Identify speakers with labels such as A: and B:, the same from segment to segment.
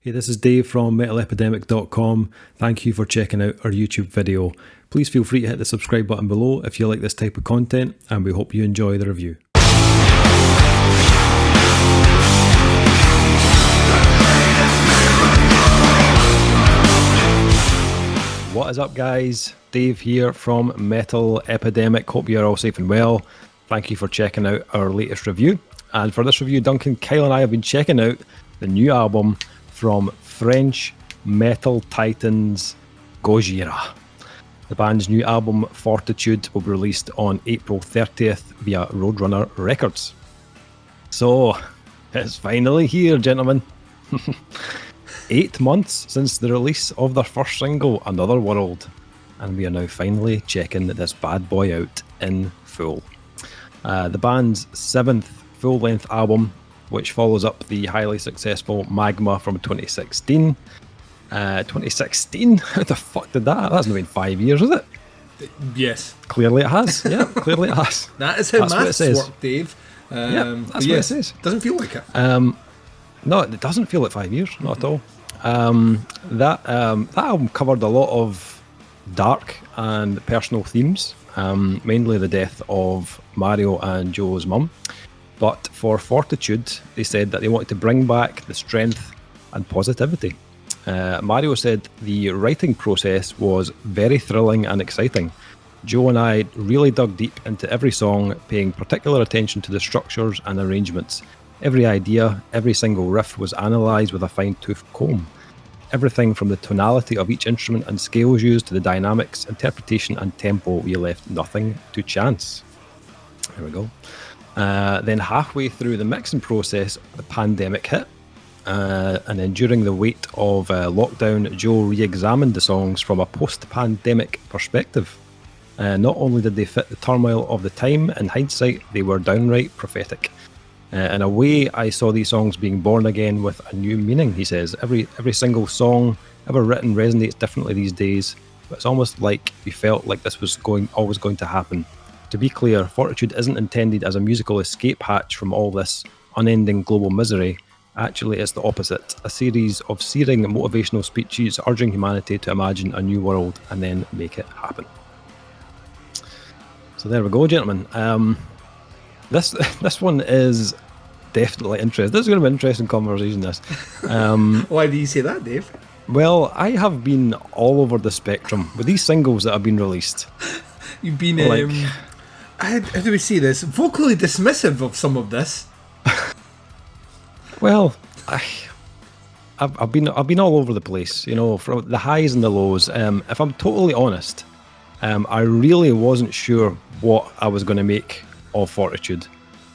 A: Hey, this is Dave from metalepidemic.com. Thank you for checking out our YouTube video. Please feel free to hit the subscribe button below if you like this type of content, and we hope you enjoy the review. What is up, guys? Dave here from Metal Epidemic. Hope you're all safe and well. Thank you for checking out our latest review. And for this review, Duncan Kyle and I have been checking out the new album from French metal titans Gojira. The band's new album, Fortitude, will be released on April 30th via Roadrunner Records. So, it's finally here, gentlemen. 8 months since the release of their first single, Another World, and we are now finally checking this bad boy out in full. The band's 7th full-length album, which follows up the highly successful Magma from 2016. 2016? How the fuck did that? That's not been 5 years, is it?
B: Yes.
A: Clearly it has. Yeah, clearly it has.
B: That is how maths work, Dave.
A: That's what it says.
B: Doesn't feel like it.
A: No, it doesn't feel like 5 years, not at all. That album covered a lot of dark and personal themes, mainly the death of Mario and Joe's mum. But for Fortitude, they said that they wanted to bring back the strength and positivity. Mario said the writing process was very thrilling and exciting. Joe and I really dug deep into every song, paying particular attention to the structures and arrangements. Every idea, every single riff was analysed with a fine-tooth comb. Everything from the tonality of each instrument and scales used to the dynamics, interpretation and tempo, we left nothing to chance. There we go. Then halfway through the mixing process, the pandemic hit. And then during the weight of lockdown, Joe re-examined the songs from a post-pandemic perspective. Not only did they fit the turmoil of the time, in hindsight, they were downright prophetic. In a way, I saw these songs being born again with a new meaning, he says. Every single song ever written resonates differently these days, but it's almost like we felt like this was always going to happen. To be clear, Fortitude isn't intended as a musical escape hatch from all this unending global misery. Actually, it's the opposite, a series of searing motivational speeches urging humanity to imagine a new world and then make it happen. So there we go, gentlemen. This one is definitely interesting. This is going to be an interesting conversation, this.
B: Why do you say that, Dave?
A: Well, I have been all over the spectrum with these singles that have been released.
B: You've been, how do we say this? Vocally dismissive of some of this.
A: Well, I've been all over the place, you know, from the highs and the lows. If I'm totally honest, I really wasn't sure what I was going to make of Fortitude.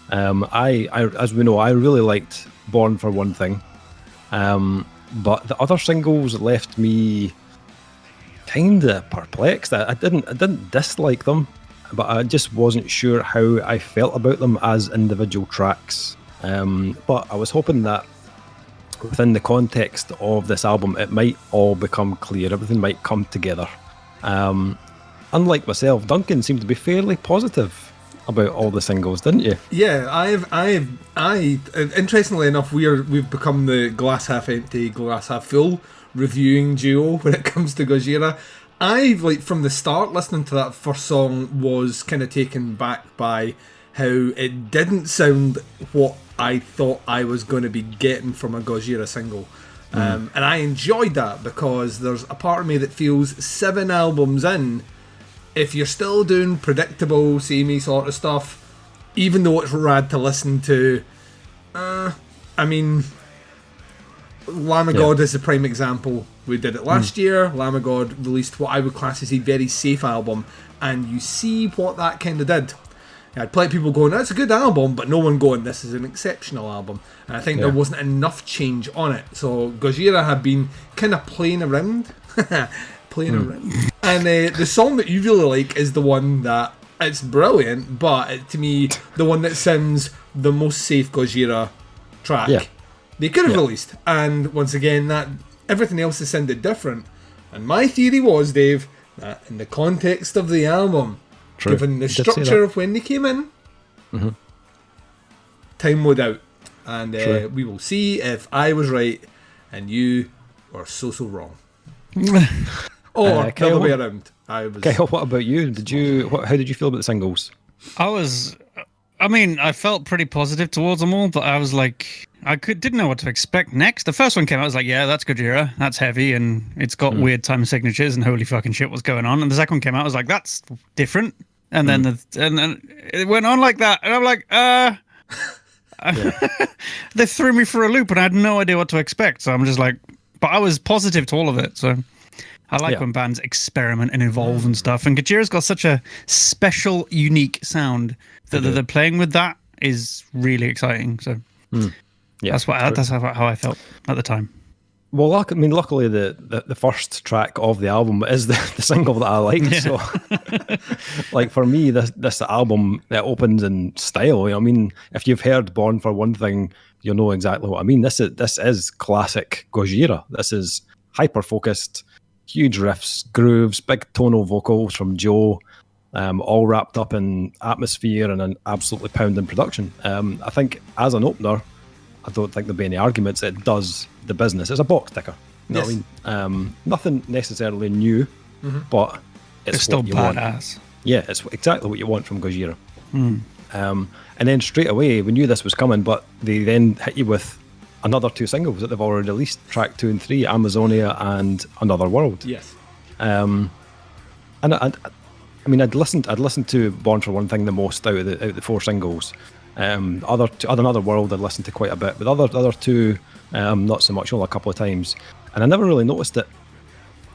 A: I as we know, I really liked Born for one thing, but the other singles left me kind of perplexed. I didn't dislike them, but I just wasn't sure how I felt about them as individual tracks. But I was hoping that within the context of this album, it might all become clear. Everything might come together. Unlike myself, Duncan seemed to be fairly positive about all the singles, didn't you?
B: Yeah, I interestingly enough, we've become the glass half empty, glass half full reviewing duo when it comes to Gojira. From the start, listening to that first song, was kind of taken back by how it didn't sound what I thought I was going to be getting from a Gojira single. And I enjoyed that because there's a part of me that feels 7 albums in, if you're still doing predictable, samey sort of stuff, even though it's rad to listen to, I mean, Lamb of God is the prime example. We did it last year. Lamb of God released what I would class as a very safe album, and you see what that kind of did. I had plenty of people going, that's a good album, but no one going, this is an exceptional album. And I think there wasn't enough change on it. So Gojira had been kind of playing around. And the song that you really like is the one that, it's brilliant, but to me, the one that sounds the most safe Gojira track they could have released. And once again, that everything else has sounded different. And my theory was, Dave, that in the context of the album, given the structure of when they came in, time would out. And we will see if I was right and you were so wrong. Or the
A: Kyle,
B: other way around.
A: Kyle, what about you? How did you feel about the singles?
C: I felt pretty positive towards them all, but I was like, didn't know what to expect next. The first one came out, I was like, yeah, that's Gojira, that's heavy, and it's got weird time signatures, and holy fucking shit, what's going on? And the second one came out, I was like, that's different. And then it went on like that, and I'm like, they threw me for a loop, and I had no idea what to expect. So I'm just like, but I was positive to all of it. So I like when bands experiment and evolve and stuff. And Gojira's got such a special, unique sound that they're playing with. That is really exciting. So that's how I felt at the time.
A: Well, luckily the first track of the album is the single that I liked. Yeah. So, like for me, this album, it opens in style. You know what I mean? If you've heard "Born for One Thing," you'll know exactly what I mean. This is classic Gojira. This is hyper focused, huge riffs, grooves, big tonal vocals from Joe, all wrapped up in atmosphere and an absolutely pounding production. I think as an opener, I don't think there'll be any arguments. It does the business. It's a box ticker. You know what I mean? Nothing necessarily new, but it's
C: still
A: what you
C: badass.
A: want. Yeah, it's exactly what you want from Gojira. And then straight away, we knew this was coming, but they then hit you with another two singles that they've already released, track 2 and 3, Amazonia and Another World.
B: Yes.
A: And I'd listened to Born for One Thing the most out of the 4 singles. Another World I'd listened to quite a bit, but the other two not so much, only a couple of times, and I never really noticed it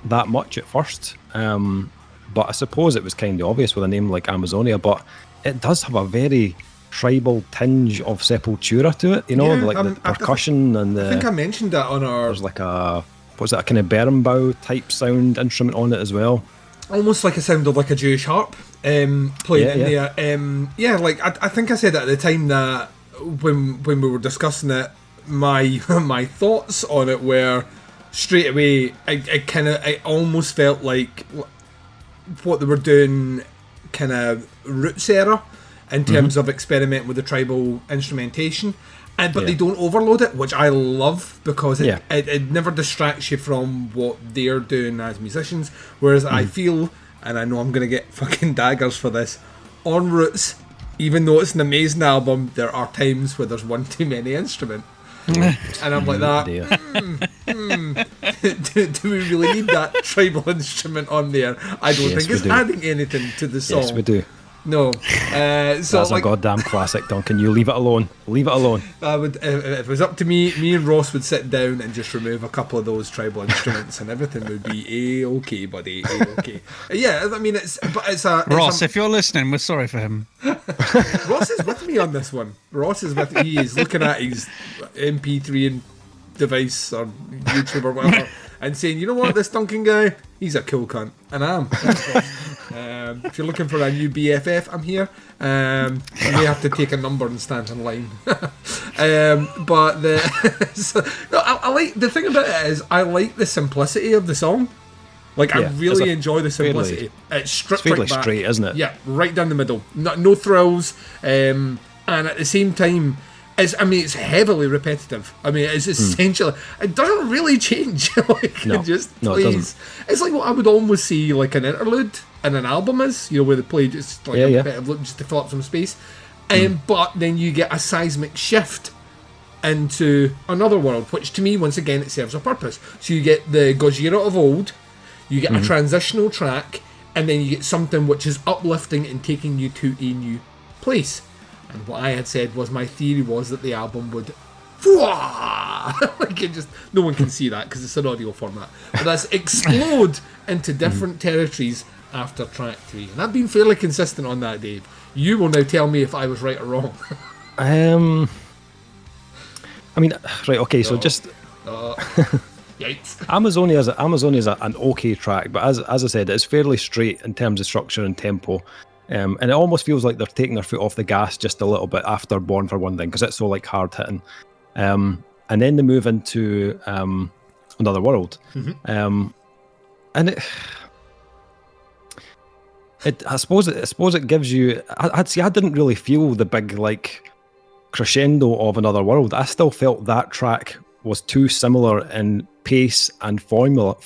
A: that much at first, but I suppose it was kind of obvious with a name like Amazonia, but it does have a very tribal tinge of Sepultura to it, you know, the percussion and the...
B: I think I mentioned that on our...
A: There's like a kind of berimbau type sound instrument on it as well.
B: Almost like a sound of like a Jewish harp playing in there. I think I said at the time that when we were discussing it, my thoughts on it were straight away. I almost felt like what they were doing, kind of roots era, in terms of experimenting with the tribal instrumentation. But they don't overload it, which I love, because it never distracts you from what they're doing as musicians. Whereas I feel, and I know I'm going to get fucking daggers for this, on Roots, even though it's an amazing album, there are times where there's one too many instrument. And I'm like that, do we really need that tribal instrument on there? I don't think it's adding anything to the song.
A: Yes, we do.
B: No, so
A: that's a goddamn classic, Duncan. You leave it alone. Leave it alone.
B: I would, if it was up to me and Ross would sit down and just remove a couple of those tribal instruments, and everything would be okay, buddy. Okay. Yeah, I mean it's
C: Ross. If you're listening, we're sorry for him.
B: Ross is with me on this one. He is looking at his MP3 device or YouTube or whatever, and saying, you know what, this Duncan guy, he's a cool cunt, and I am. If you're looking for a new BFF, I'm here. You may have to take a number and stand in line. But I like the thing about it is I like the simplicity of the song. Like I really enjoy the simplicity. It's stripped
A: fairly
B: right back.
A: straight, isn't it?
B: Yeah, right down the middle. No thrills, and at the same time, it's heavily repetitive. I mean, it's essentially it doesn't really change. It doesn't. It's like what I would almost see like an interlude in an album is, you know, where they play just like a repetitive loop just to fill up some space. But then you get a seismic shift into Another World, which to me, once again, it serves a purpose. So you get the Gojira of old, you get a transitional track, and then you get something which is uplifting and taking you to a new place. And what I had said was my theory was that the album would like it just, no one can see that because it's an audio format, but that's explode into different territories after track 3. And I've been fairly consistent on that, Dave. You will now tell me if I was right or wrong. So just
A: Amazonia is an okay track, but as I said, it's fairly straight in terms of structure and tempo. And it almost feels like they're taking their foot off the gas just a little bit after Born for One Thing, because it's so like hard hitting. And then they move into Another World, and I suppose it gives you. I didn't really feel the big like crescendo of Another World. I still felt that track was too similar in pace and formula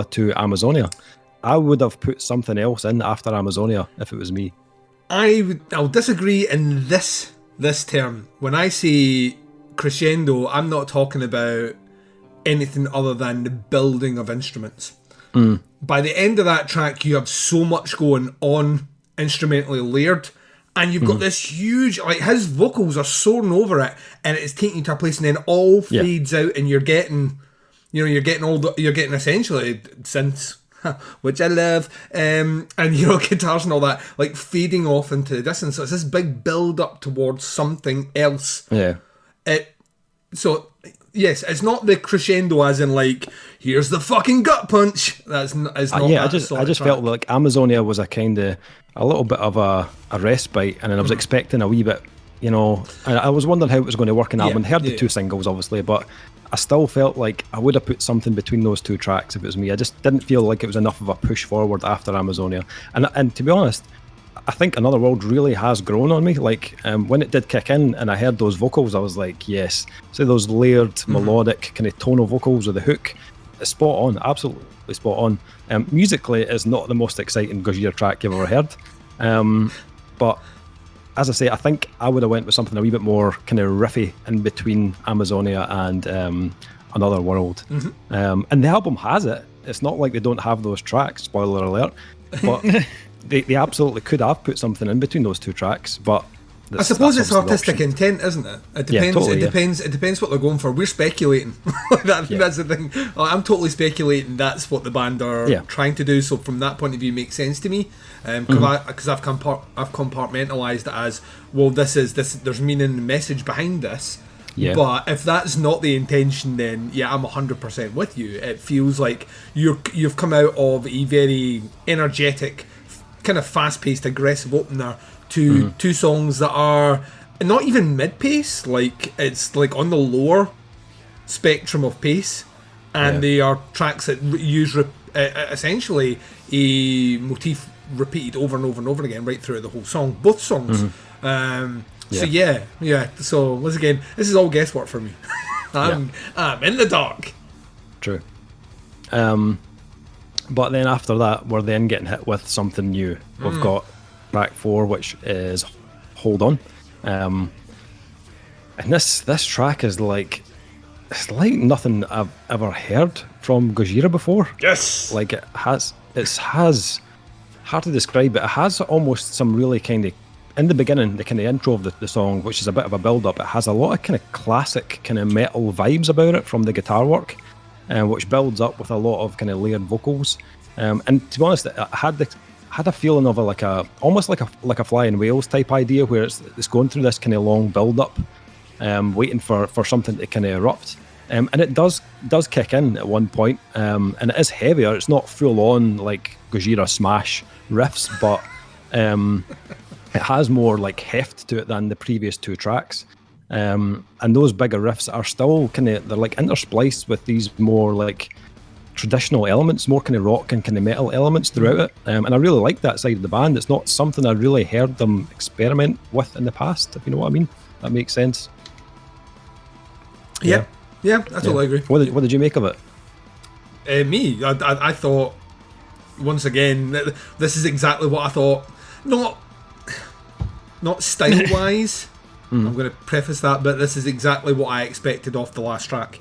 A: to Amazonia. I would have put something else in after Amazonia if it was me.
B: I'll disagree in this term. When I say crescendo, I'm not talking about anything other than the building of instruments. By the end of that track, you have so much going on, instrumentally layered, and you've got this huge, like, his vocals are soaring over it, and it's taking you to a place, and then all fades out, and you're getting essentially synths, which I love, and guitars and all that, like, fading off into the distance. So it's this big build up towards something else.
A: Yeah.
B: So yes, it's not the crescendo as in, like, here's the fucking gut punch. It's not.
A: I just felt like Amazonia was a little bit of a respite, and then I was expecting a wee bit, and I was wondering how it was going to work in the album. I heard the two singles, obviously, but I still felt like I would have put something between those two tracks if it was me. I just didn't feel like it was enough of a push forward after Amazonia. And to be honest, I think Another World really has grown on me. Like, when it did kick in and I heard those vocals, I was like, yes. So those layered, melodic, kind of tonal vocals with the hook, it's spot on, absolutely spot on. Musically, it's not the most exciting Gojira track you've ever heard. But as I say, I think I would have went with something a wee bit more kind of riffy in between Amazonia and Another World. And the album has it. It's not like they don't have those tracks, spoiler alert. But they absolutely could have put something in between those two tracks, but
B: I suppose it's artistic intent, isn't it? It depends. Totally, it depends what they're going for. We're speculating. That's the thing. I'm totally speculating. That's what the band are trying to do. So from that point of view, it makes sense to me. Because I've compartmentalized it as, well, this. There's meaning and message behind this. Yeah. But if that's not the intention, then I'm 100% with you. It feels like you've come out of a very energetic, kind of fast-paced, aggressive opener to two songs that are not even mid-pace. Like, it's like on the lower spectrum of pace, and they are tracks that use essentially a motif repeated over and over and over again right through the whole song, both songs. So once again, this is all guesswork for me. I'm in the dark.
A: True. But then after that, we're then getting hit with something new. We've got track 4, which is Hold On. And this track is like, it's like nothing I've ever heard from Gojira before.
B: Yes!
A: Like, it has hard to describe, but it has almost some really kind of, in the beginning, the kind of intro of the song, which is a bit of a build-up, it has a lot of kind of classic kind of metal vibes about it from the guitar work, which builds up with a lot of kind of layered vocals. And to be honest, I had a feeling of almost like a Flying Whales type idea, where it's going through this kind of long build-up, waiting for something to kind of erupt. And it does kick in at one point, and it is heavier. It's not full-on like Gojira smash riffs, but it has more like heft to it than the previous two tracks. And those bigger riffs are still they're like interspliced with these more like traditional elements, more kind of rock and kind of metal elements throughout it. And I really like that side of the band. It's not something I really heard them experiment with in the past, if you know what I mean. That makes sense.
B: Yeah, I totally agree.
A: What did you make of it?
B: I thought, once again, this is exactly what I thought. Not style-wise. I'm going to preface that, but this is exactly what I expected off the last track.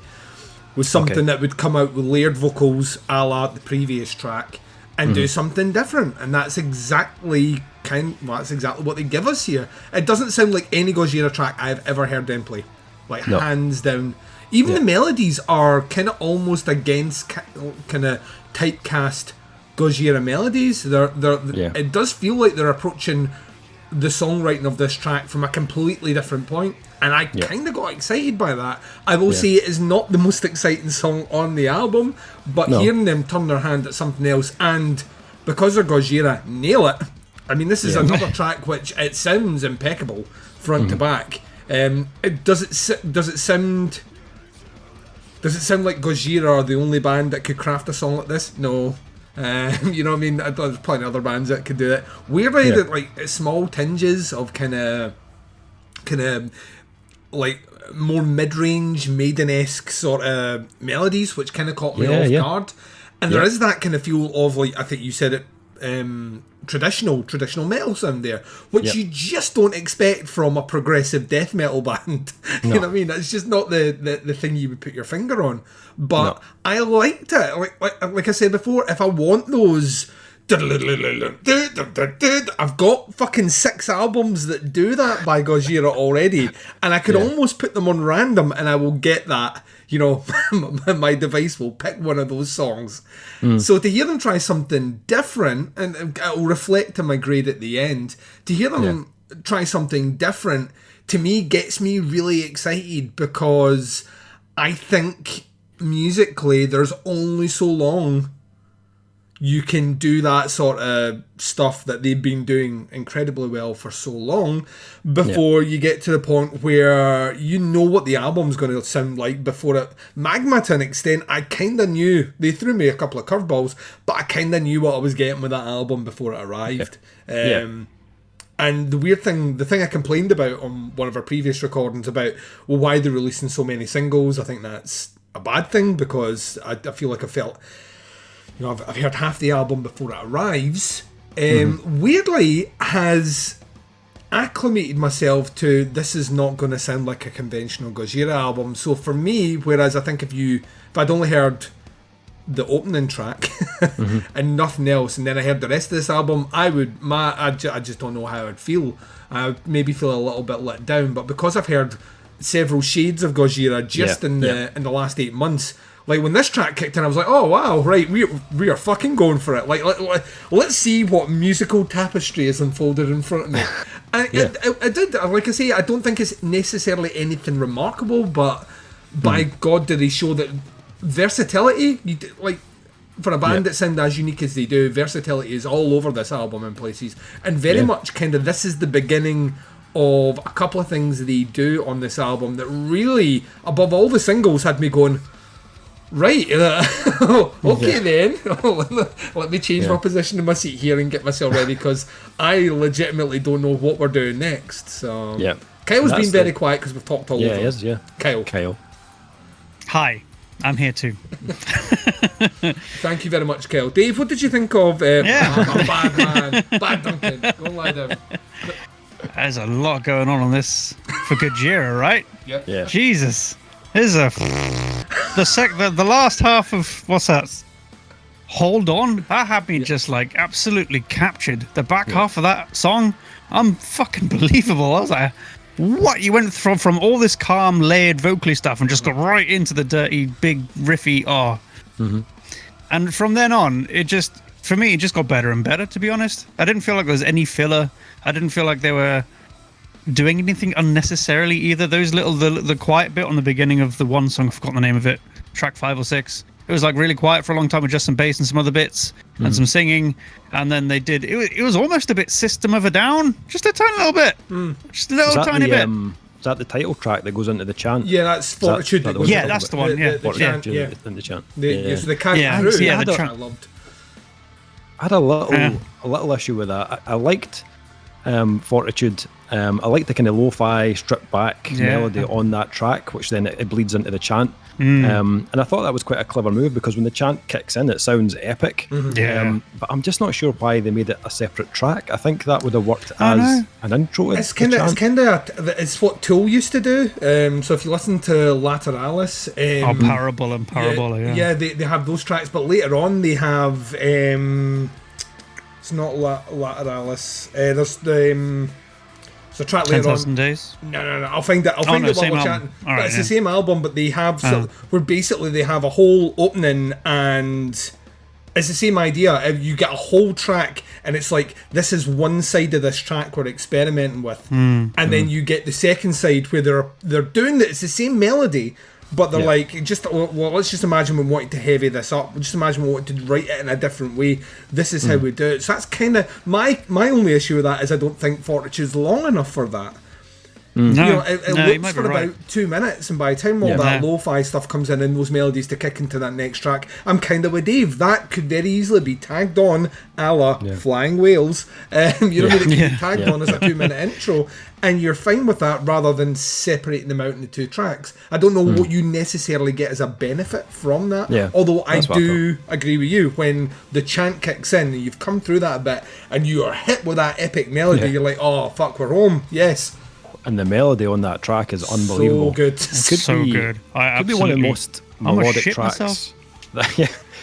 B: Was something that would come out with layered vocals a la the previous track and do something different. And that's exactly what they give us here. It doesn't sound like any Gojira track I've ever heard them play. Like, hands down. Even the melodies are kind of almost against kind of typecast Gojira melodies. It does feel like they're approaching the songwriting of this track from a completely different point, and I kind of got excited by that. I will say it is not the most exciting song on the album, but hearing them turn their hand at something else, and because they're Gojira, nail it. I mean, this is another track which it sounds impeccable front to back. Does it sound like Gojira are the only band that could craft a song like this? No. You know what I mean? There's plenty of other bands that could do it. Weirdly, that like small tinges of kind of like more mid-range, Maiden-esque sort of melodies, which kind of caught me off guard. And there is that kind of feel of, like, I think you said it, traditional metal sound there, which you just don't expect from a progressive death metal band. You know what I mean? It's just not the thing you would put your finger on. But I liked it. Like I said before, if I want those, I've got fucking 6 albums that do that by Gojira already, and I could almost put them on random and I will get that. You know, my device will pick one of those songs. So to hear them try something different, and it will reflect in my grade at the end, to hear them try something different, to me, gets me really excited, because I think musically there's only so long you can do that sort of stuff that they've been doing incredibly well for so long before you get to the point where you know what the album's going to sound like before it. Magma, to an extent, I kind of knew. They threw me a couple of curveballs, but I kind of knew what I was getting with that album before it arrived. And the weird thing, the thing I complained about on one of our previous recordings about, well, why they're releasing so many singles, I think that's a bad thing, because I feel like I felt... You know, I've heard half the album before it arrives. Weirdly, has acclimated myself to, this is not going to sound like a conventional Gojira album. So for me, whereas I think if I'd only heard the opening track and nothing else, and then I heard the rest of this album, I just don't know how I'd feel. I would maybe feel a little bit let down. But because I've heard several shades of Gojira just in the last 8 months. Like, when this track kicked in, I was like, oh, wow, right, we are fucking going for it. Like, let's see what musical tapestry is unfolded in front of me. And it did. Like I say, I don't think it's necessarily anything remarkable, but by God, did they show that versatility, like, for a band that sound as unique as they do, versatility is all over this album in places. And very much kind of, this is the beginning of a couple of things they do on this album that really, above all the singles, had me going... Right, okay then. Let me change my position in my seat here and get myself ready, because I legitimately don't know what we're doing next. So Kyle's been very quiet because we've talked all over.
A: He is,
B: Kyle.
C: Hi, I'm here too.
B: Thank you very much, Kyle. Dave, what did you think of... bad man. Bad Duncan. Go lie down.
C: There's a lot going on this for Gojira, right?
B: Yeah.
C: Jesus. There's the last half of, what's that? Hold On? That had me just like absolutely captured. The back half of that song, fucking believable. I was like, what? You went from all this calm, layered vocally stuff and just got right into the dirty, big, riffy And from then on, for me, it just got better and better, to be honest. I didn't feel like there was any filler. I didn't feel like they were doing anything unnecessarily either. Those the quiet bit on the beginning of the one song, I've forgotten the name of it, track 5 or 6, it was like really quiet for a long time with just some bass and some other bits and some singing, and then they did it was almost a bit System of a Down, just a tiny little bit, just a little tiny bit.
A: Is that the title track that goes into the chant?
B: Yeah, that's Fortitude.
C: That's the one.
B: The chant,
A: in the chant.
B: So the chant through.
C: The chant.
B: I loved.
A: I had a little issue with that. I liked Fortitude. I like the kind of lo-fi stripped back melody on that track, which then it bleeds into the chant. And I thought that was quite a clever move, because when the chant kicks in, it sounds epic. But I'm just not sure why they made it a separate track. I think that would have worked as an intro.
B: It's it's what Tool used to do. So if you listen to Lateralis,
C: Parable and Parabola,
B: they have those tracks, but later on they have it's not Lateralis. There's the it's a track later on.
C: 10,000 Days?
B: No. I'll find it. I'll find it while we're chatting. But it's the same album, but they have where basically they have a whole opening, and it's the same idea. You get a whole track, and it's like, this is one side of this track we're experimenting with, and then you get the second side where they're doing it's the same melody. But they're like, let's just imagine we wanted to heavy this up. Just imagine we wanted to write it in a different way. This is how we do it. So that's kind of my only issue with that, is I don't think Fortitude's long enough for that.
C: No,
B: it
C: you
B: loops
C: might
B: for
C: be right.
B: about 2 minutes, and by the time all that lo-fi stuff comes in and those melodies to kick into that next track, I'm kind of with Dave. That could very easily be tagged on a la Flying Whales. You know what I mean? It could be tagged on as a 2-minute intro, and you're fine with that rather than separating them out into 2 tracks. I don't know what you necessarily get as a benefit from that, although I do agree with you. When the chant kicks in and you've come through that a bit and you are hit with that epic melody, you're like, oh, fuck, we're home. Yes.
A: And the melody on that track is unbelievable.
B: So good.
C: So good.
A: Could be one of the most melodic tracks.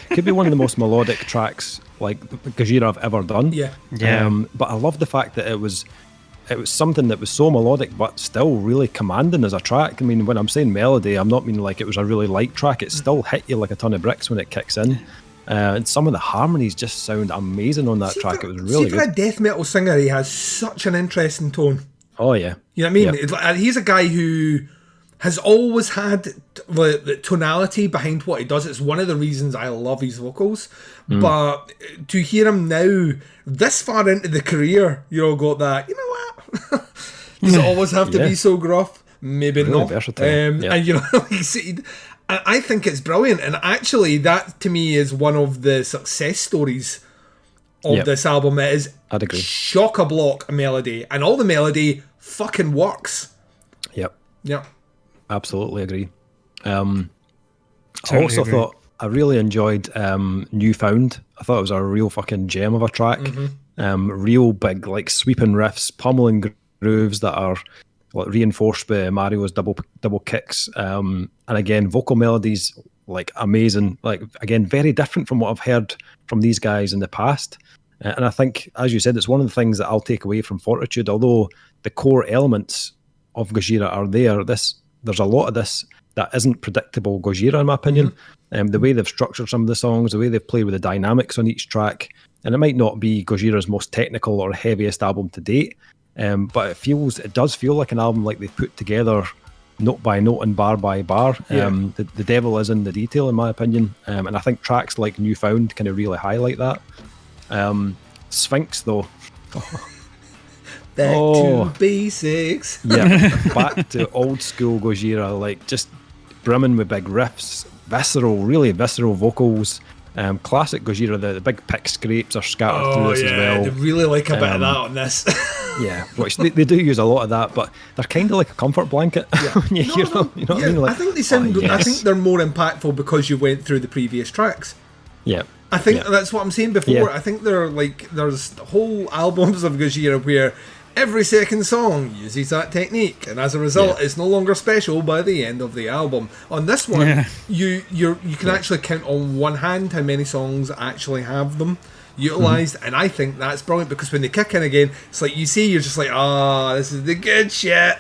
A: Could be one of the most melodic tracks like Gojira I've ever done.
B: Yeah.
A: But I love the fact that it was something that was so melodic but still really commanding as a track. I mean, when I'm saying melody, I'm not meaning like it was a really light track. It still hit you like a ton of bricks when it kicks in. And some of the harmonies just sound amazing on that track. It was really good.
B: For a death metal singer, he has such an interesting tone.
A: Oh, yeah.
B: You know what I mean? He's a guy who has always had the tonality behind what he does. It's one of the reasons I love his vocals. But to hear him now, this far into the career, got that, you know what? Does it always have to be so gruff? Maybe
A: really
B: not.
A: Versatile.
B: And I think it's brilliant. And actually, that to me is one of the success stories of this album. It is chock-a-block melody, and all the melody fucking works.
A: Yep.
B: Yeah.
A: Absolutely agree. I
C: Totally
A: also
C: agree.
A: thought I really enjoyed Newfound. I thought it was a real fucking gem of a track. Real big, like sweeping riffs, pummeling grooves that are like reinforced by Mario's double kicks. And again, vocal melodies like amazing. Like again, very different from what I've heard from these guys in the past. And I think, as you said, it's one of the things that I'll take away from Fortitude. Although the core elements of Gojira are there, there's a lot of this that isn't predictable Gojira, in my opinion. The way they've structured some of the songs, the way they've played with the dynamics on each track, and it might not be Gojira's most technical or heaviest album to date, but it does feel like an album like they've put together note by note and bar by bar. The devil is in the detail, in my opinion, and I think tracks like Newfound kind of really highlight that. Sphinx, though.
B: Back to basics.
A: Yeah, back to old school Gojira, like just brimming with big riffs, really visceral vocals. Classic Gojira, the big pick scrapes are scattered through this as well.
B: They really like a bit of that on this.
A: Yeah, which they do use a lot of that, but they're kind of like a comfort blanket when you hear them. You know what I mean? Like,
B: I think they sound. I think they're more impactful because you went through the previous tracks.
A: Yeah.
B: I think that's what I'm saying before. Yeah. I think they're like, there's whole albums of Gojira where every second song uses that technique, and as a result, it's no longer special by the end of the album. On this one, you can actually count on one hand how many songs actually have them utilised, and I think that's brilliant because when they kick in again, it's like you see, you're just like, this is the good shit.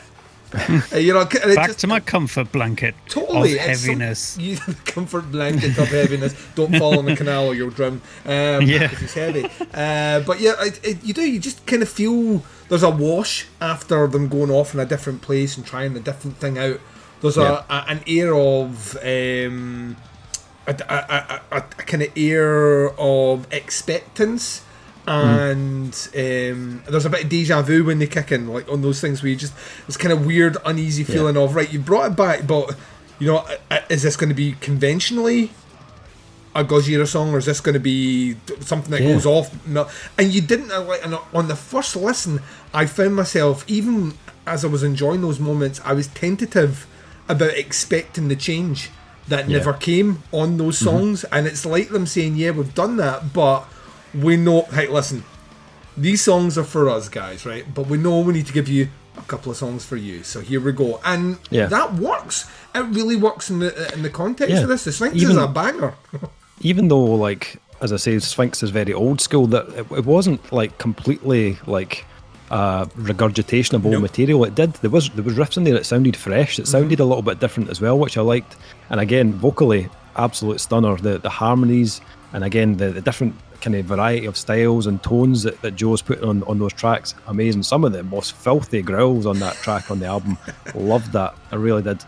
C: Back to my comfort blanket of heaviness.
B: The comfort blanket of heaviness. Don't fall in the canal or you'll drown. Because it's heavy. But you just kind of feel there's a wash after them going off in a different place and trying a different thing out. There's an air of a kind of air of expectance. And there's a bit of deja vu when they kick in, like on those things where you just, this kind of weird, uneasy feeling of, right, you brought it back, but, is this going to be conventionally a Gojira song, or is this going to be something that goes off? No. And you didn't, on the first listen, I found myself, even as I was enjoying those moments, I was tentative about expecting the change that never came on those songs, and it's like them saying, we've done that, but we know, hey, listen, these songs are for us, guys, right? But we know we need to give you a couple of songs for you. So here we go. And that works. It really works in the context of this. The Sphinx is a banger.
A: Even though, like, as I say, Sphinx is very old school, that it wasn't, like, completely, like, regurgitationable material. It did. There was riffs in there that sounded fresh. It sounded a little bit different as well, which I liked. And again, vocally, absolute stunner. The harmonies, and again, the different kind of variety of styles and tones that Joe's put on those tracks, amazing. Some of the most filthy growls on that track on the album. Loved that. I really did.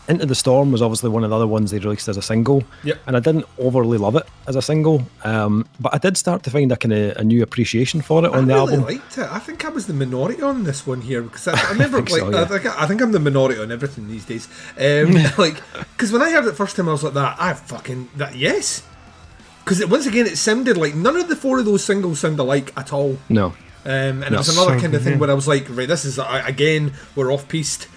A: Into the Storm was obviously one of the other ones they released as a single, and I didn't overly love it as a single, but I did start to find a new appreciation for it on the album.
B: I really liked it. I think I was the minority on this one here, because I never I think I'm the minority on everything these days. Because when I heard it first time, I was like, yes. Because once again, it sounded like none of the four of those singles sound alike at all.
A: No.
B: And it was another kind of thing where I was like, right, this is, again, we're off-piste.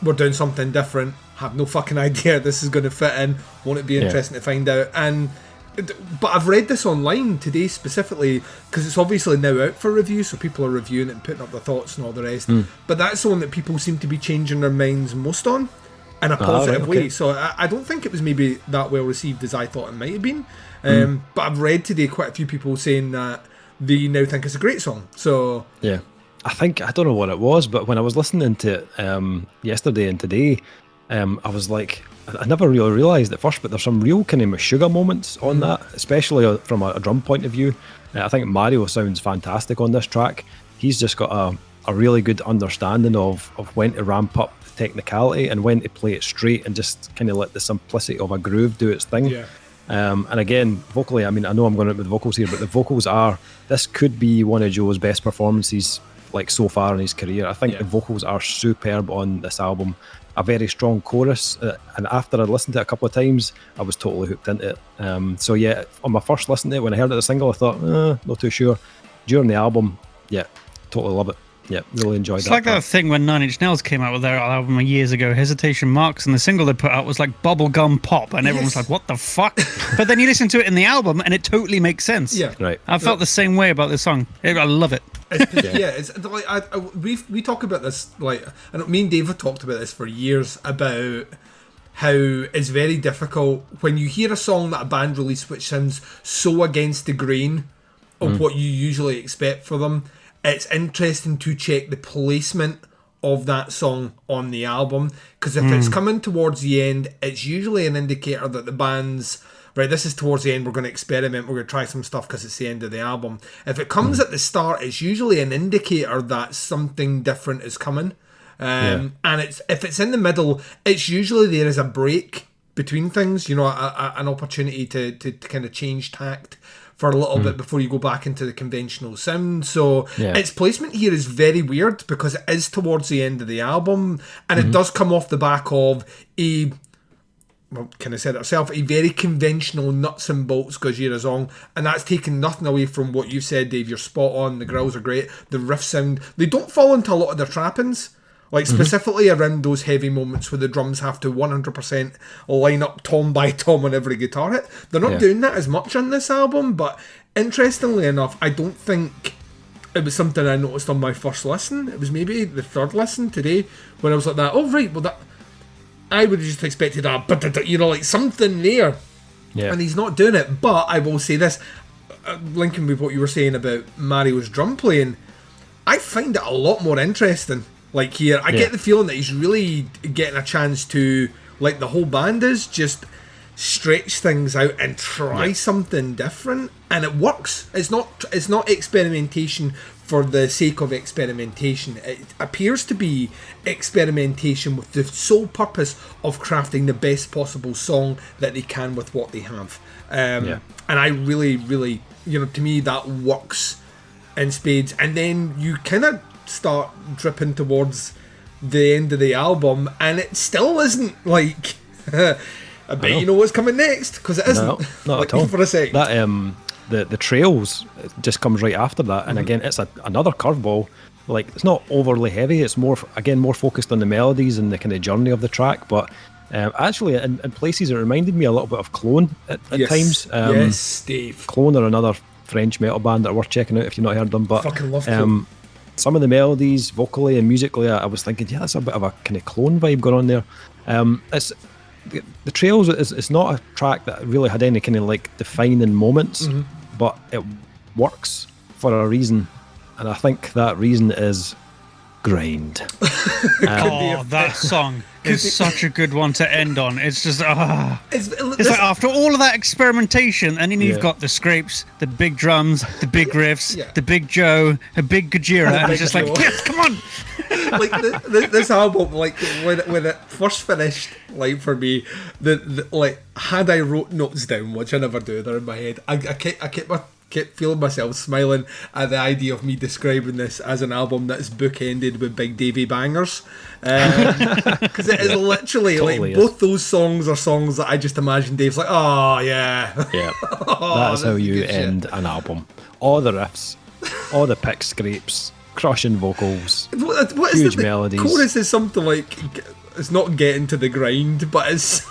B: We're doing something different. Have no fucking idea this is going to fit in. Won't it be interesting to find out? But I've read this online today specifically because it's obviously now out for review, so people are reviewing it and putting up their thoughts and all the rest. But that's the one that people seem to be changing their minds most on in a positive way. So I don't think it was maybe that well received as I thought it might have been. But I've read today quite a few people saying that they now think it's a great song. So
A: yeah. I don't know what it was, but when I was listening to it yesterday and today, I was like, I never really realised at first, but there's some real kind of Meshuggah moments on that, especially from a drum point of view. I think Mario sounds fantastic on this track. He's just got a really good understanding of when to ramp up the technicality and when to play it straight and just kind of let the simplicity of a groove do its thing.
B: Yeah.
A: And again, vocally, I mean, I know I'm going out with the vocals here, but the vocals this could be one of Joe's best performances like so far in his career. I think the vocals are superb on this album. A very strong chorus, and after I'd listened to it a couple of times, I was totally hooked into it. So yeah, on my first listen to it, when I heard it as a single, I thought, not too sure. During the album, totally love it. Yeah, really enjoyed that.
C: It's like that thing when 9 Inch Nails came out with their album years ago, Hesitation Marks, and the single they put out was like bubblegum pop, and everyone was like, what the fuck? But then you listen to it in the album, and it totally makes sense.
B: Yeah,
A: right.
C: I felt the same way about this song. I love it.
B: It's like we talk about this, like, and me and Dave have talked about this for years about how it's very difficult when you hear a song that a band released which sounds so against the grain of what you usually expect for them. It's interesting to check the placement of that song on the album, because if it's coming towards the end, it's usually an indicator that the band's right, this is towards the end, we're going to experiment, we're going to try some stuff because it's the end of the album. If it comes at the start, it's usually an indicator that something different is coming. And if it's in the middle, it's usually there is a break between things, an opportunity to kind of change tact for a little bit before you go back into the conventional sound. So its placement here is very weird because it is towards the end of the album, and it does come off the back of kind of said it herself, a very conventional nuts and bolts Gojira song, and that's taken nothing away from what you said, Dave. You're spot on. The growls are great. The riffs sound, they don't fall into a lot of their trappings, like specifically around those heavy moments where the drums have to 100% line up tom by tom on every guitar hit. They're not doing that as much on this album, but interestingly enough, I don't think it was something I noticed on my first listen. It was maybe the third listen today when I was like that, oh right, well that I would have just expected like something there. Yeah. And he's not doing it. But I will say this, linking with what you were saying about Mario's drum playing, I find it a lot more interesting. Like here, I get the feeling that he's really getting a chance to, like the whole band is, just stretch things out and try something different. And it works. It's not experimentation for the sake of experimentation. It appears to be experimentation with the sole purpose of crafting the best possible song that they can with what they have. And I really, really, to me, that works in spades. And then you kind of start dripping towards the end of the album, and it still isn't like, I bet you know what's coming next, because it isn't.
A: No, not at all.
B: For a second.
A: That, the Trails just comes right after that, and again it's another curveball. Like, it's not overly heavy, it's more focused on the melodies and the kind of journey of the track, but actually in places it reminded me a little bit of Klone at times.
B: Yes, Dave.
A: Klone are another French metal band that are worth checking out if you've not heard them, but
B: fucking love Klone.
A: Some of the melodies vocally and musically, I was thinking, that's a bit of a kind of Klone vibe going on there. It's the Trails is not a track that really had any kind of like defining moments, but it works for a reason, and I think that reason is Grind.
C: That song is such a good one to end on. It's just it's like after all of that experimentation, and then you've got the scrapes, the big drums, the big riffs, the big Joe, a big Gojira, and it's just like, yes, come on.
B: Like this album, like when it first finished, like for me, the like had I wrote notes down, which I never do, they're in my head. I kept feeling myself smiling at the idea of me describing this as an album that's bookended with big Davey bangers, because it is literally
A: Totally
B: like both those songs are songs that I just imagine Dave's like, oh yeah,
A: That's how you end an album. All the riffs, all the pick scrapes, crushing vocals,
B: what
A: huge
B: is the
A: melodies.
B: chorus is something like, it's not getting to the grind, but it's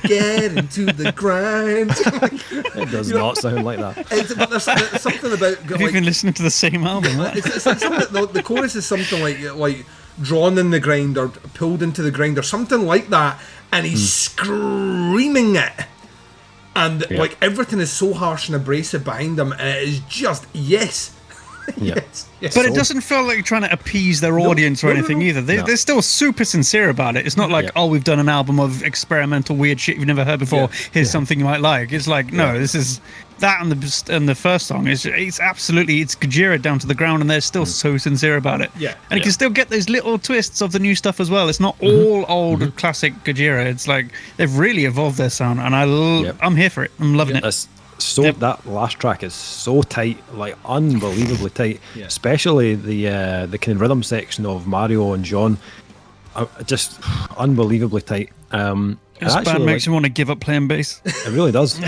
B: get into the grind.
A: It does not sound like that.
B: But there's something about
C: Have you been listening to the same album?
B: it's like something, the chorus is something like drawn in the grind or pulled into the grind or something like that, and he's screaming it, and like everything is so harsh and abrasive behind him, and it is just yes. Yes.
C: But it doesn't feel like you're trying to appease their audience or anything either. They're still super sincere about it. It's not like, oh, we've done an album of experimental weird shit you've never heard before. Here's something you might like. It's like, no, this is that, and the first song it's absolutely, it's Gojira down to the ground, and they're still so sincere about it. And you can still get those little twists of the new stuff as well. It's not all old classic Gojira. It's like they've really evolved their sound, and I'm here for it. I'm loving it.
A: So that last track is so tight, like unbelievably tight. Especially the kind of rhythm section of Mario and John, just unbelievably tight.
C: This band makes me want to give up playing bass.
A: It really does.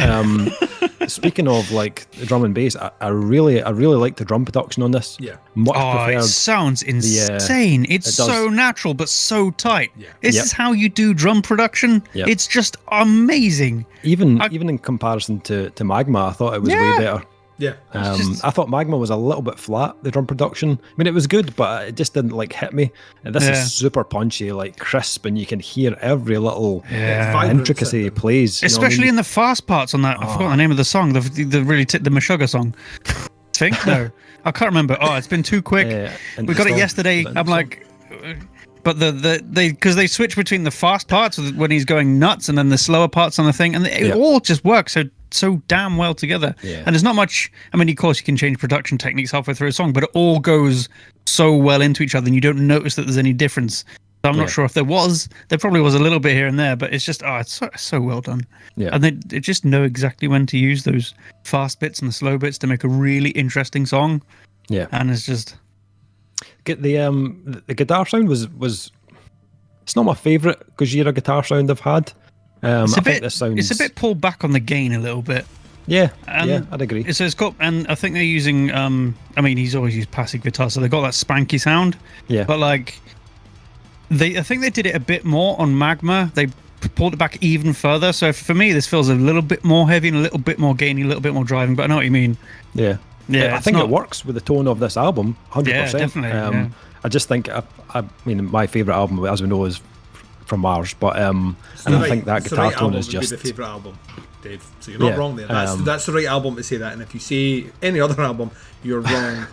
A: Speaking of like the drum and bass, I really like the drum production on this. Much preferred.
C: It sounds insane. It's so natural but so tight. This is how you do drum production. It's just amazing.
A: Even in comparison to Magma, I thought it was way better. I thought Magma was a little bit flat, the drum production. I mean, it was good, but it just didn't like hit me. And this is super punchy, like crisp, and you can hear every little intricacy he plays.
C: Especially in the fast parts on that. I forgot the name of the song, the Meshuggah song. No, I can't remember. It's been too quick. We got it yesterday. I'm like... But because they switch between the fast parts when he's going nuts and then the slower parts on the thing, and it all just works so damn well together. And there's not much. I mean, of course, you can change production techniques halfway through a song, but it all goes so well into each other, and you don't notice that there's any difference. So I'm not sure if there was. There probably was a little bit here and there, but it's just it's so well done. And they just know exactly when to use those fast bits and the slow bits to make a really interesting song. And it's just.
A: Get the guitar sound was it's not my favourite Gojira guitar sound I've had.
C: It's a bit pulled back on the gain a little bit.
A: I'd agree.
C: So it's got, and I think they're using I mean, he's always used passive guitar, so they've got that spanky sound. But like I think they did it a bit more on Magma. They pulled it back even further. So for me, this feels a little bit more heavy and a little bit more gainy, a little bit more driving. But I know what you mean.
A: I think it works with the tone of this album, 100%.
C: Definitely.
A: I just think, I mean, my favourite album, as we know, is from Mars, but I think that guitar tone is just...
B: the favourite album, Dave. So you're not wrong there. That's the right album to say that, and if you say any other album, you're wrong.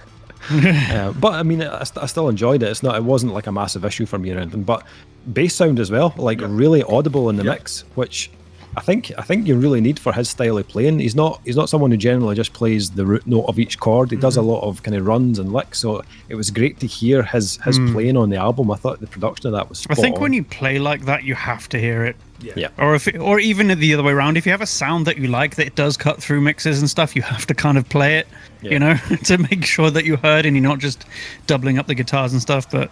A: But I mean, I still enjoyed it. It wasn't like a massive issue for me or anything. But bass sound as well, like really audible in the mix, which I think you really need for his style of playing. He's not someone who generally just plays the root note of each chord. He does a lot of kind of runs and licks. So it was great to hear his playing on the album. I thought the production of that was spot on.
C: When you play like that, you have to hear it. Or even the other way around. If you have a sound that you like that it does cut through mixes and stuff, you have to kind of play it, you know, to make sure that you heard and you're not just doubling up the guitars and stuff. But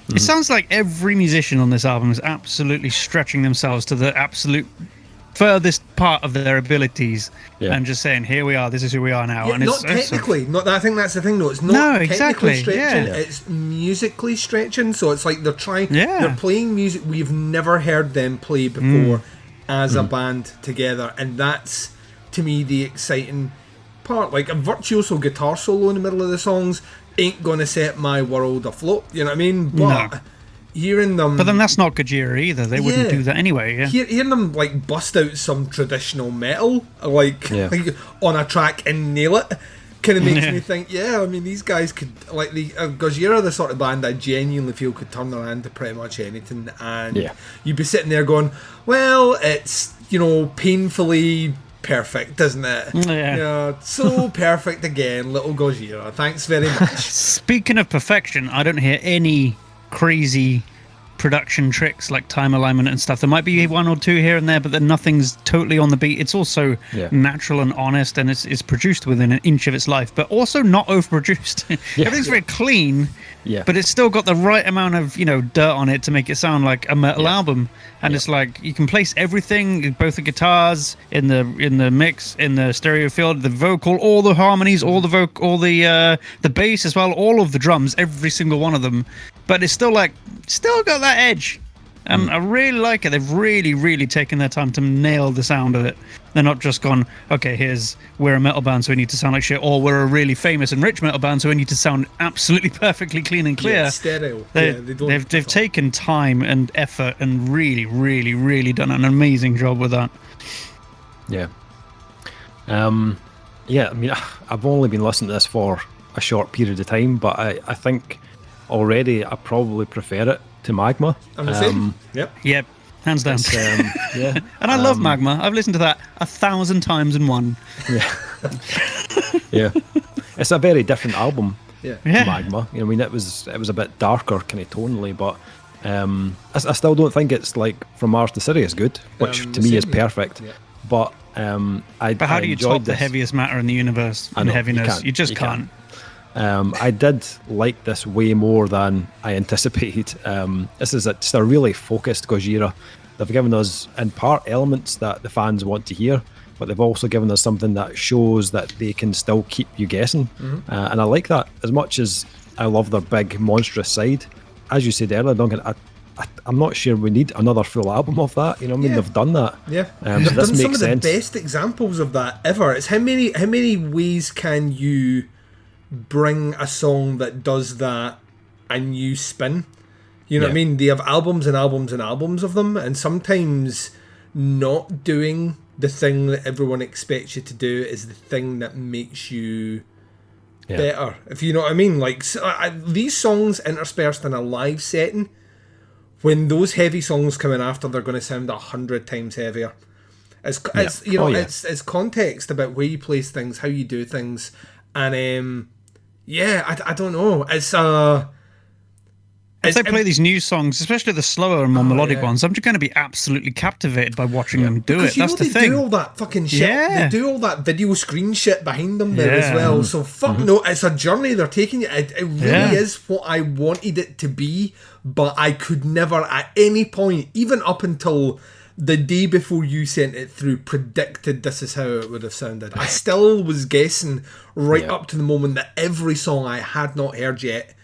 C: it sounds like every musician on this album is absolutely stretching themselves to the absolute furthest part of their abilities and just saying, here we are, this is who we are now. And
B: not technically. I think that's the thing, though. It's not technically stretching. It's musically stretching. So it's like they're trying. They're playing music we've never heard them play before as a band together, and that's, to me, the exciting part. Like a virtuoso guitar solo in the middle of the songs ain't gonna set my world afloat, you know what I mean? But hearing them...
C: But then that's not Gojira either. They wouldn't do that anyway,
B: Hearing them, like, bust out some traditional metal, like on a track and nail it, kind of makes me think, I mean, these guys could, like, the Gojira, the sort of band I genuinely feel could turn their hand to pretty much anything, and you'd be sitting there going, well, it's, painfully perfect, isn't it? So perfect again, little Gojira. Thanks very much.
C: Speaking of perfection, I don't hear any crazy production tricks like time alignment and stuff. There might be one or two here and there, but then nothing's totally on the beat. It's also natural and honest, and it's produced within an inch of its life, but also not overproduced. Everything's very clean, but it's still got the right amount of dirt on it to make it sound like a metal album. And it's like you can place everything, both the guitars in the mix, in the stereo field, the vocal, all the harmonies, all the bass as well, all of the drums, every single one of them. But it's still got that edge, and I really like it. They've really, really taken their time to nail the sound of it. They're not just gone, okay, we're a metal band, so we need to sound like shit, or we're a really famous and rich metal band, so we need to sound absolutely perfectly clean and clear.
B: Yeah, stereo.
C: They've taken time and effort and really, really, really done an amazing job with that.
A: Yeah. I mean, I've only been listening to this for a short period of time, but I think already I probably prefer it to Magma.
B: I'm the same.
C: Yep, hands down. And I love Magma. I've listened to that 1,000 times in one.
A: It's a very different album
B: to
A: Magma. I mean, it was a bit darker kind of tonally, but I still don't think it's like From Mars to Sirius good, which to me is perfect. But
C: how do you top the heaviest matter in the universe in heaviness? You just can't.
A: I did like this way more than I anticipated. This is just a really focused Gojira. They've given us, in part, elements that the fans want to hear, but they've also given us something that shows that they can still keep you guessing. And I like that as much as I love their big, monstrous side. As you said earlier, Duncan, I'm not sure we need another full album of that. I mean, they've done that.
B: They've
A: so
B: done some of the best examples of that ever. It's how many ways can you bring a song that does that a new spin? What I mean? They have albums and albums and albums of them, and sometimes not doing the thing that everyone expects you to do is the thing that makes you better, if you know what I mean. Like these songs interspersed in a live setting, when those heavy songs come in after, they're going to sound 100 times heavier. It's context about where you place things, how you do things, and I don't know.
C: If they play these new songs, especially the slower and more melodic ones, I'm just going to be absolutely captivated by watching them do it. That's the thing.
B: They do all that fucking shit. They do all that video screen shit behind them there as well. So no, it's a journey they're taking you. It really is what I wanted it to be, but I could never at any point, even up until the day before you sent it through, predicted this is how it would have sounded. I still was guessing right up to the moment that every song I had not heard yet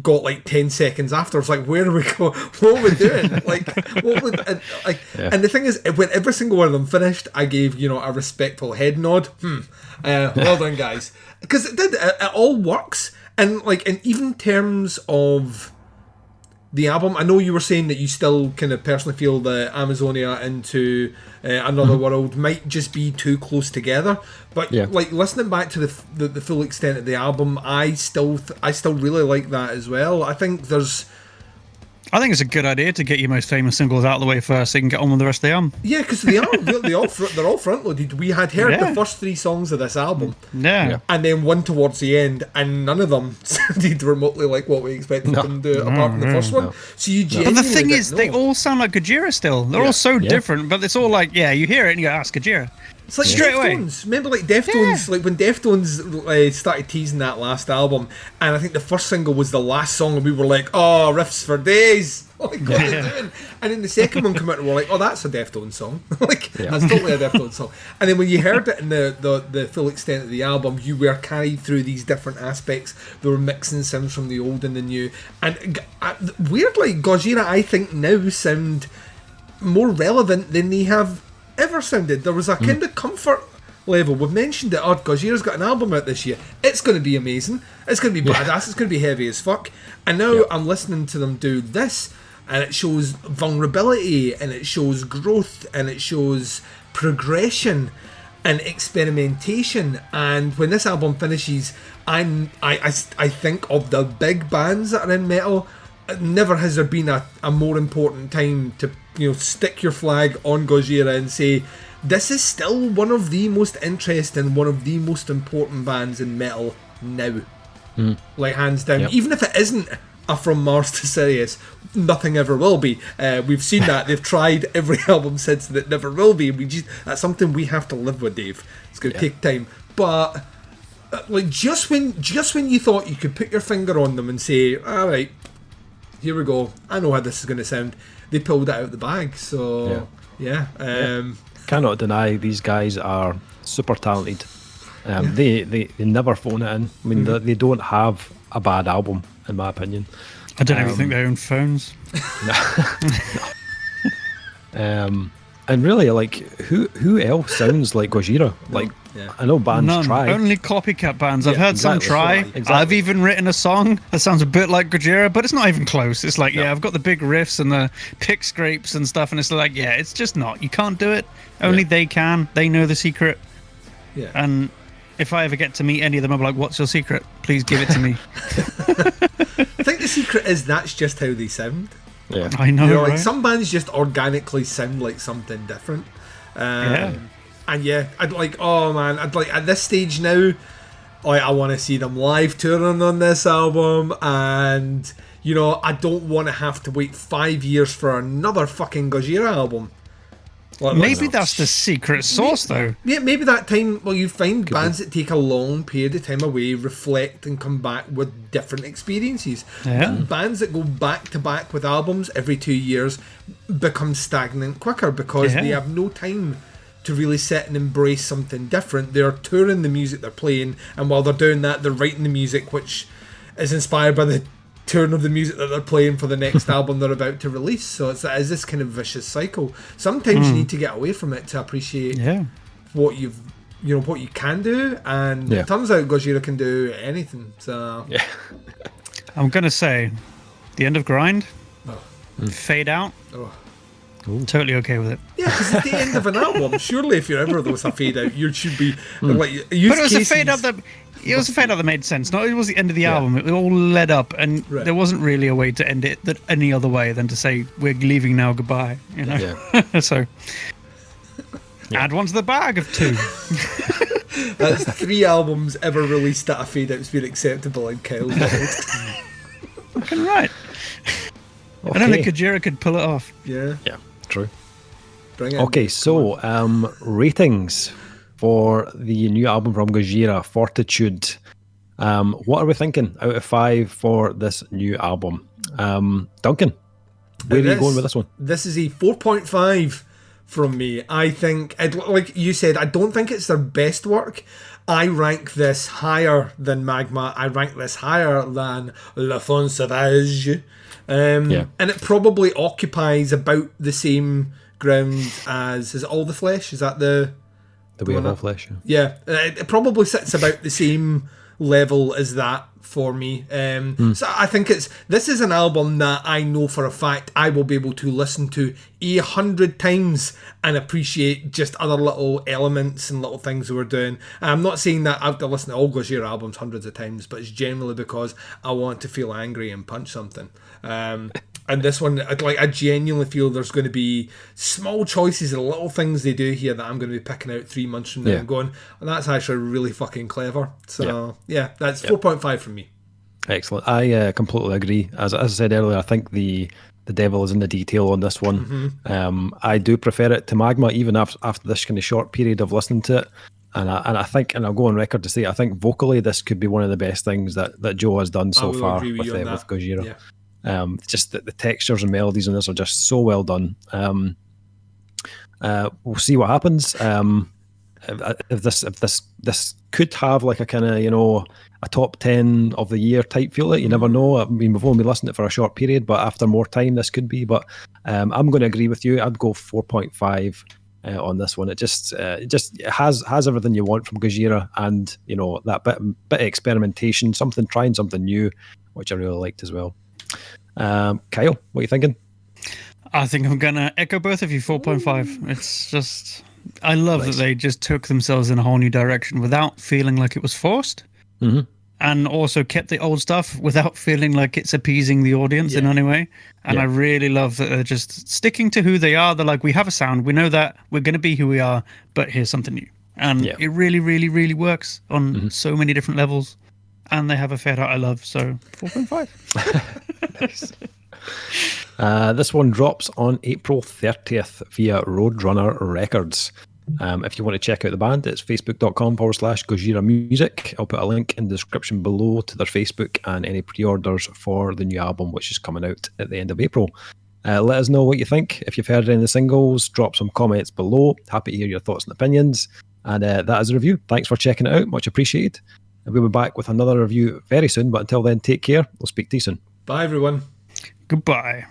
B: got like 10 seconds after. I was like, where are we going? What are we doing? And the thing is, when every single one of them finished, I gave a respectful head nod. Well done, guys, because it all works. And like in even terms of the album, I know you were saying that you still kind of personally feel that Amazonia into Another World might just be too close together, but like listening back to the full extent of the album, I still really like that as well. I think it's a good idea to get your most famous singles out of the way first, so you can get on with the rest of the album. Yeah, because they're all front loaded. We had heard the first 3 songs of this album, and then one towards the end, and none of them sounded remotely like what we expected them to do, apart from the first one. So you genuinely But the thing is, they all sound like Gojira still. They're all so different, but it's all like, you hear it and you go, that's Gojira. It's like Deftones. Remember, like Deftones, like when Deftones started teasing that last album, and I think the first single was the last song, and we were like, "Oh, riffs for days!" Like, what are they doing? And then the second one came out, and we're like, "Oh, that's a Deftones song." That's totally a Deftones song. And then when you heard it in the full extent of the album, you were carried through these different aspects. They were mixing sounds from the old and the new, and weirdly, Gojira, I think now sound more relevant than they have ever sounded. There was a kind of comfort level. We've mentioned it. Gojira's got an album out this year. It's going to be amazing. It's going to be badass. It's going to be heavy as fuck. And now I'm listening to them do this, and it shows vulnerability, and it shows growth, and it shows progression. and experimentation. And when this album finishes, I think of the big bands that are in metal. Never has there been a more important time to stick your flag on Gojira and say, this is still one of the most interesting, one of the most important bands in metal now. Like, hands down.
A: Yep.
B: Even if it isn't a From Mars to Sirius, nothing ever will be. We've seen that. They've tried every album since, and it never will be. That's something we have to live with, Dave. It's going to take time. But like, just when you thought you could put your finger on them and say, all right, here we go, I know how this is going to sound, they pulled it out of the bag. So yeah.
A: Cannot deny these guys are super talented. They never phone it in. I mean, they don't have a bad album, in my opinion.
C: I don't even think they own phones.
A: And really, like, who else sounds like Gojira? Like, I know bands try.
C: Only copycat bands. I've heard some try.
A: Exactly.
C: I've even written a song that sounds a bit like Gojira, but it's not even close. It's like, I've got the big riffs and the pick scrapes and stuff, and it's like, it's just not. You can't do it. Only they can. They know the secret.
B: Yeah.
C: And if I ever get to meet any of them, I'm like, what's your secret? Please give it to me.
B: I think the secret is that's just how they sound.
A: Yeah,
C: I know,
B: like
C: right?
B: some bands just organically sound like something different. And I'd like, oh man, I'd like at this stage now, I want to see them live touring on this album, and I don't want to have to wait 5 years for another fucking Gojira album. Like,
C: maybe that's the secret sauce, though.
B: Yeah, maybe that time, you find bands that take a long period of time away, reflect, and come back with different experiences.
C: Yeah.
B: Bands that go back to back with albums every 2 years become stagnant quicker because they have no time to really sit and embrace something different. They're touring the music they're playing, and while they're doing that, they're writing the music which is inspired by the turn of the music that they're playing for the next album they're about to release. So it's this kind of vicious cycle. Sometimes you need to get away from it to appreciate what what you can do, and it turns out Gojira can do anything. So
C: I'm gonna say the end of Grind, Fade Out. Totally okay with it.
B: Yeah, because it's the end of an album. Surely, if you're ever a fade out, you should be like.
C: But it was a fade out that. It was a fade out that made sense. No, it was the end of the album. It all led up, and there wasn't really a way to end it that any other way than to say we're leaving now, goodbye. So add one to the bag of 2.
B: That's 3 albums ever released at a fade out's been acceptable in Kyle's world.
C: Fucking right. I don't think Gojira could pull it off.
B: Yeah,
A: true.
B: Bring it.
A: Okay, so ratings for the new album from Gojira, Fortitude. What are we thinking out of 5 for this new album? Duncan, where are you going with this one?
B: This is a 4.5 from me. I think, like you said, I don't think it's their best work. I rank this higher than Magma. I rank this higher than Le Fond Sauvage. And it probably occupies about the same ground as... Is it All the Flesh? Is that the
A: Way of All Flesh?
B: Yeah. It probably sits about the same level as that for me. So I think this is an album that I know for a fact I will be able to listen to 100 times and appreciate just other little elements and little things that we're doing. I'm not saying that I have to listen to all Gojira albums hundreds of times, but it's generally because I want to feel angry and punch something. And this one, I genuinely feel there's going to be small choices and little things they do here that I'm going to be picking out 3 months from now and going, that's actually really fucking clever. So, that's 4.5 from me.
A: Excellent. I completely agree. As I said earlier, I think the devil is in the detail on this one. I do prefer it to Magma, even after this kind of short period of listening to it. And I think, and I'll go on record to say, I think vocally this could be one of the best things that Joe has done so far with Gojira. Yeah. Just the textures and melodies on this are just so well done. We'll see what happens. If this could have like a kind of a top 10 of the year type feel. You never know. I mean, we've only listened to it for a short period, but after more time, this could be. But I'm going to agree with you. I'd go 4.5 on this one. It just has everything you want from Gojira, and that bit of experimentation, trying something new, which I really liked as well. Kyle, what are you thinking?
C: I think I'm gonna echo both of you. 4.5. It's just I love
A: Nice.
C: that they just took themselves in a whole new direction without feeling like it was forced.
A: Mhm.
C: And also kept the old stuff without feeling like it's appeasing the audience in any way. And
A: Yeah.
C: I really love that they're just sticking to who they are. They're like, we have a sound, we know that, we're going to be who we are, but here's something new. And
A: Yeah.
C: it really, really, really works on so many different levels. And they have a Fade Out I love, so 4.5.
A: This one drops on April 30th via Roadrunner Records. If you want to check out the band, it's facebook.com/Gojira Music. I'll put a link in the description below to their Facebook and any pre-orders for the new album, which is coming out at the end of April. Let us know what you think. If you've heard any of the singles, drop some comments below. Happy to hear your thoughts and opinions. And that is a review. Thanks for checking it out. Much appreciated. And we'll be back with another review very soon. But until then, take care. We'll speak to you soon.
B: Bye, everyone.
C: Goodbye.